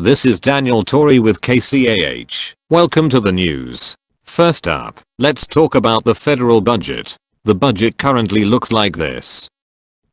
This is Daniel Torrey with Kcah. Welcome to the news. First up, let's talk about the federal budget. The budget currently looks like this.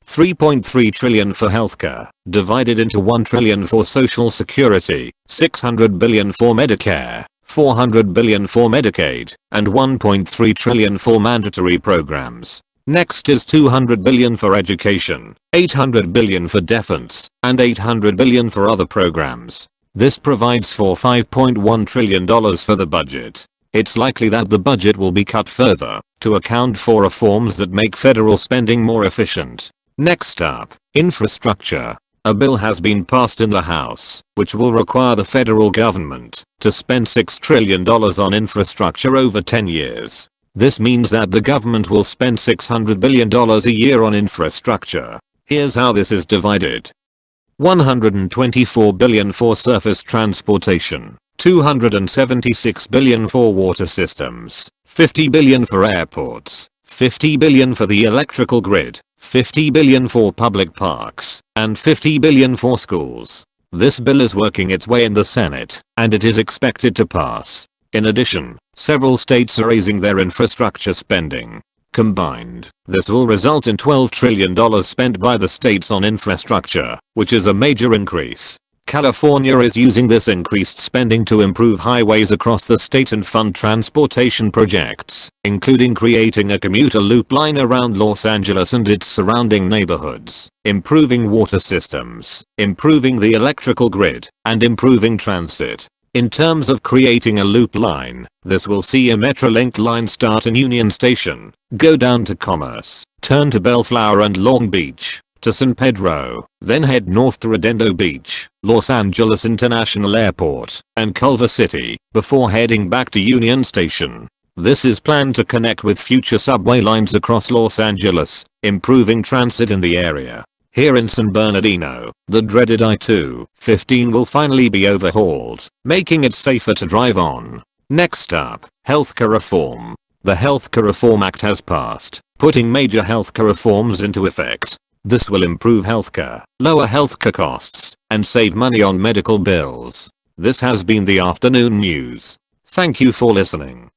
3.3 trillion for healthcare, divided into 1 trillion for social security, 600 billion for Medicare, 400 billion for Medicaid, and 1.3 trillion for mandatory programs. Next is 200 billion for education, 800 billion for defense, and 800 billion for other programs. This provides for $5.1 trillion for the budget. It's likely that the budget will be cut further to account for reforms that make federal spending more efficient. Next up, infrastructure. A bill has been passed in the House, which will require the federal government to spend $6 trillion on infrastructure over 10 years. This means that the government will spend $600 billion a year on infrastructure. Here's how this is divided. 124 billion for surface transportation, 276 billion for water systems, 50 billion for airports, 50 billion for the electrical grid, 50 billion for public parks, and 50 billion for schools. This bill is working its way in the Senate, and it is expected to pass. In addition, several states are raising their infrastructure spending. Combined, this will result in $12 trillion spent by the states on infrastructure, which is a major increase. California is using this increased spending to improve highways across the state and fund transportation projects, including creating a commuter loop line around Los Angeles and its surrounding neighborhoods, improving water systems, improving the electrical grid, and improving transit. In terms of creating a loop line, this will see a Metrolink line start in Union Station, go down to Commerce, turn to Bellflower and Long Beach, to San Pedro, then head north to Redondo Beach, Los Angeles International Airport, and Culver City, before heading back to Union Station. This is planned to connect with future subway lines across Los Angeles, improving transit in the area. Here in San Bernardino, the dreaded I-215 will finally be overhauled, making it safer to drive on. Next up, healthcare reform. The Healthcare Reform Act has passed, putting major healthcare reforms into effect. This will improve healthcare, lower healthcare costs, and save money on medical bills. This has been the afternoon news. Thank you for listening.